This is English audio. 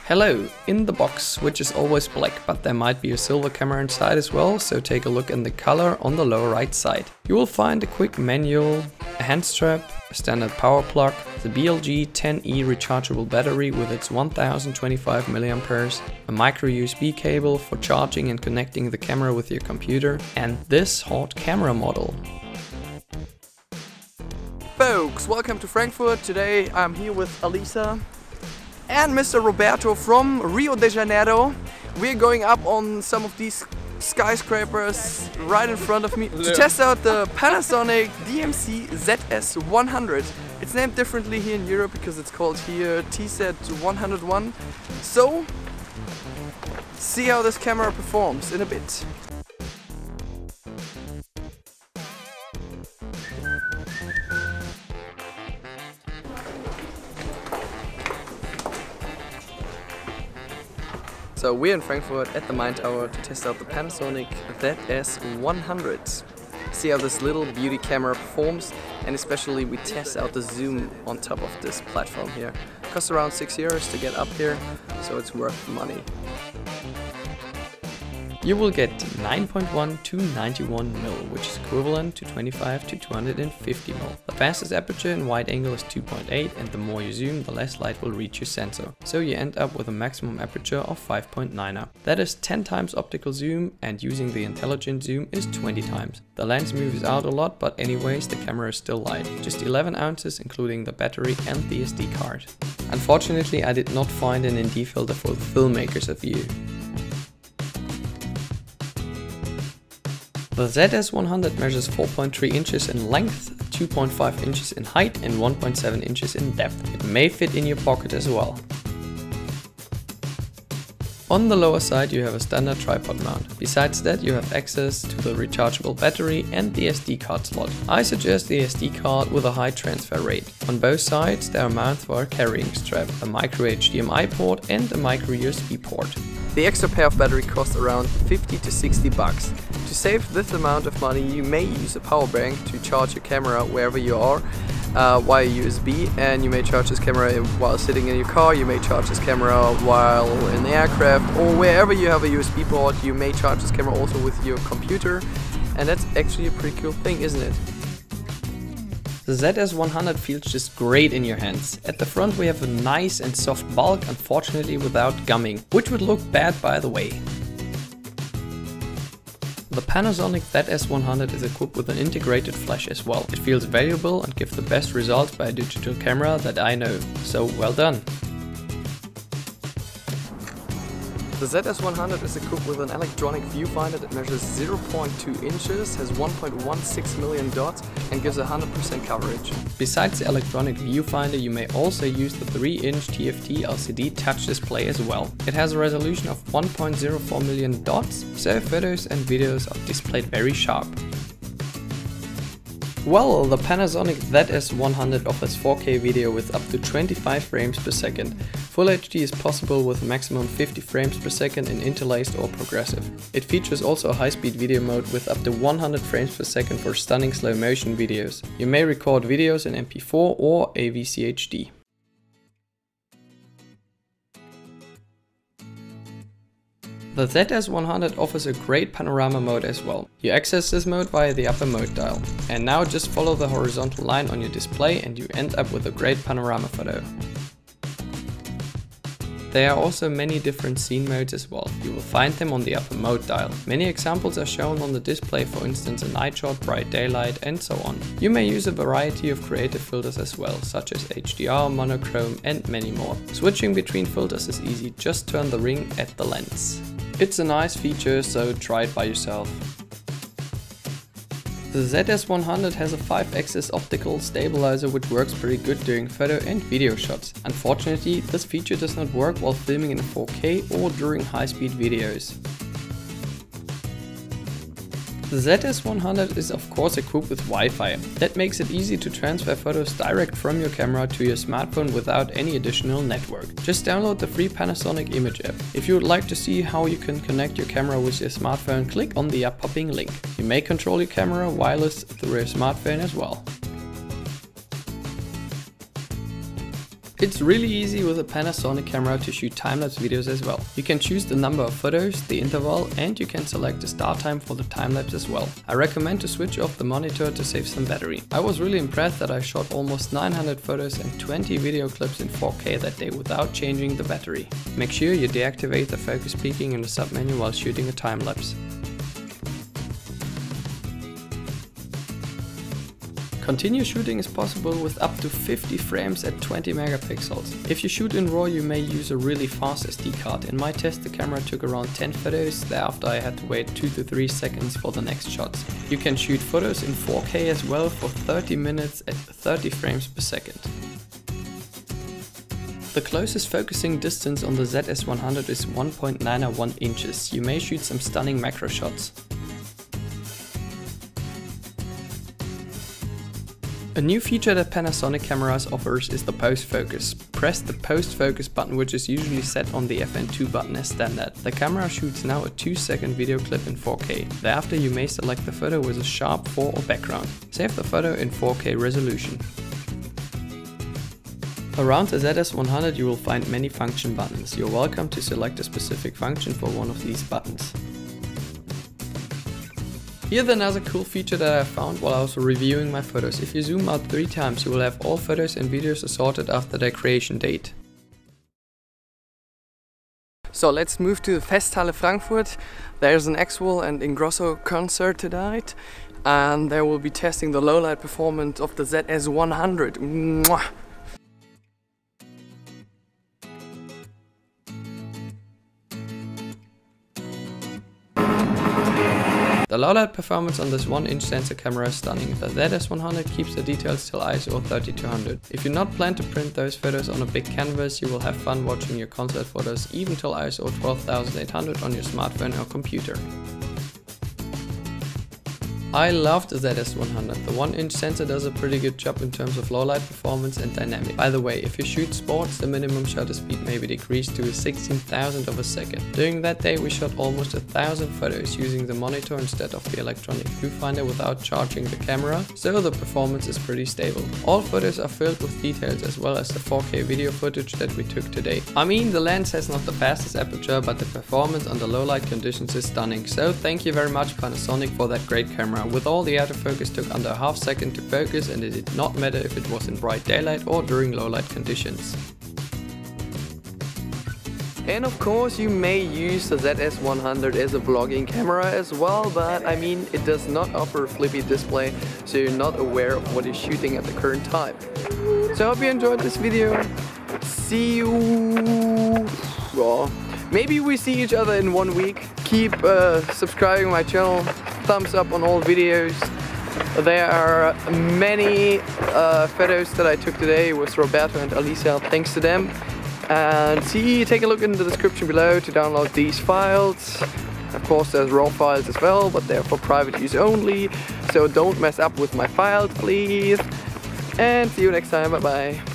Hello, in the box, which is always black, but there might be a silver camera inside as well, so take a look in the color on the lower right side. You will find a quick manual, a hand strap, a standard power plug, the BLG-10E rechargeable battery with its 1025 mAh, a micro USB cable for charging and connecting the camera with your computer, and this hot camera model. Folks, welcome to Frankfurt. Today I'm here with Alisa and Mr. Roberto from Rio de Janeiro. We're going up on some of these skyscrapers right in front of me to test out the Panasonic DMC-ZS100. It's named differently here in Europe because it's called here TZ101. So, see how this camera performs in a bit. So we're in Frankfurt at the Main Tower to test out the Panasonic ZS100. See how this little beauty camera performs, and especially we test out the zoom on top of this platform here. It costs around €6 to get up here, so it's worth the money. You will get 9.1 to 91mm, which is equivalent to 25 to 250mm. The fastest aperture in wide angle is 2.8, and the more you zoom, the less light will reach your sensor. So you end up with a maximum aperture of 5.9. That is 10 times optical zoom, and using the intelligent zoom is 20 times. The lens moves out a lot, but anyways the camera is still light. Just 11 ounces including the battery and the SD card. Unfortunately I did not find an ND filter for the filmmakers of you. The ZS100 measures 4.3 inches in length, 2.5 inches in height and 1.7 inches in depth. It may fit in your pocket as well. On the lower side you have a standard tripod mount. Besides that you have access to the rechargeable battery and the SD card slot. I suggest the SD card with a high transfer rate. On both sides there are mounts for a carrying strap, a micro HDMI port and a micro USB port. The extra pair of battery costs around 50 to 60 bucks. To save this amount of money you may use a power bank to charge your camera wherever you are via USB, and you may charge this camera while sitting in your car, you may charge this camera while in the aircraft, or wherever you have a USB port you may charge this camera also with your computer, and that's actually a pretty cool thing, isn't it? The ZS100 feels just great in your hands. At the front we have a nice and soft bulk, unfortunately without gumming, which would look bad by the way. The Panasonic ZS100 is equipped with an integrated flash as well. It feels valuable and gives the best results by a digital camera that I know, so well done. The ZS100 is equipped with an electronic viewfinder that measures 0.2 inches, has 1.16 million dots and gives 100% coverage. Besides the electronic viewfinder you may also use the 3-inch TFT LCD touch display as well. It has a resolution of 1.04 million dots, so photos and videos are displayed very sharp. Well, the Panasonic ZS100 offers 4K video with up to 25 frames per second. Full HD is possible with a maximum 50 frames per second in interlaced or progressive. It features also a high-speed video mode with up to 100 frames per second for stunning slow motion videos. You may record videos in MP4 or AVCHD. The ZS100 offers a great panorama mode as well. You access this mode via the upper mode dial. And now just follow the horizontal line on your display and you end up with a great panorama photo. There are also many different scene modes as well. You will find them on the upper mode dial. Many examples are shown on the display, for instance a night shot, bright daylight and so on. You may use a variety of creative filters as well, such as HDR, monochrome and many more. Switching between filters is easy, just turn the ring at the lens. It's a nice feature, so try it by yourself. The ZS100 has a 5-axis optical stabilizer which works pretty good during photo and video shots. Unfortunately, this feature does not work while filming in 4K or during high-speed videos. The ZS100 is of course equipped with Wi-Fi. That makes it easy to transfer photos direct from your camera to your smartphone without any additional network. Just download the free Panasonic image app. If you would like to see how you can connect your camera with your smartphone, click on the up-popping link. You may control your camera wireless through your smartphone as well. It's really easy with a Panasonic camera to shoot time-lapse videos as well. You can choose the number of photos, the interval, and you can select the start time for the time-lapse as well. I recommend to switch off the monitor to save some battery. I was really impressed that I shot almost 900 photos and 20 video clips in 4K that day without changing the battery. Make sure you deactivate the focus peaking in the submenu while shooting a time-lapse. Continuous shooting is possible with up to 50 frames at 20 megapixels. If you shoot in RAW, you may use a really fast SD card. In my test, the camera took around 10 photos, thereafter I had to wait 2 to 3 seconds for the next shots. You can shoot photos in 4K as well for 30 minutes at 30 frames per second. The closest focusing distance on the ZS100 is 1.901 inches. You may shoot some stunning macro shots. A new feature that Panasonic cameras offers is the post focus. Press the post focus button, which is usually set on the FN2 button as standard. The camera shoots now a 2-second video clip in 4K. Thereafter you may select the photo with a sharp fore or background. Save the photo in 4K resolution. Around the ZS100 you will find many function buttons. You're welcome to select a specific function for one of these buttons. Here's another cool feature that I found while I was reviewing my photos. If you zoom out 3 times, you will have all photos and videos assorted after their creation date. So let's move to the Festhalle Frankfurt. There's an Actual and Ingrosso concert tonight, and they will be testing the lowlight performance of the ZS100. Mwah! The lowlight performance on this 1-inch sensor camera is stunning. The ZS100 keeps the details till ISO 3200. If you not plan to print those photos on a big canvas, you will have fun watching your concert photos even till ISO 12800 on your smartphone or computer. I love the ZS100. The 1-inch sensor does a pretty good job in terms of low light performance and dynamic. By the way, if you shoot sports, the minimum shutter speed may be decreased to a 16,000th of a second. During that day we shot almost 1,000 photos using the monitor instead of the electronic viewfinder without charging the camera, so the performance is pretty stable. All photos are filled with details as well as the 4K video footage that we took today. I mean, the lens has not the fastest aperture, but the performance under low light conditions is stunning, so thank you very much Panasonic for that great camera. With all, the autofocus took under a half second to focus, and it did not matter if it was in bright daylight or during low light conditions. And of course you may use the ZS100 as a vlogging camera as well, but I mean it does not offer a flippy display, so you're not aware of what you're shooting at the current time. So I hope you enjoyed this video. See you... Well, maybe we see each other in 1 week. Keep subscribing to my channel, thumbs up on all videos. There are many photos that I took today with Roberto and Alisa, thanks to them. And take a look in the description below to download these files. Of course there's RAW files as well, but they're for private use only, so don't mess up with my files please. And see you next time, bye bye.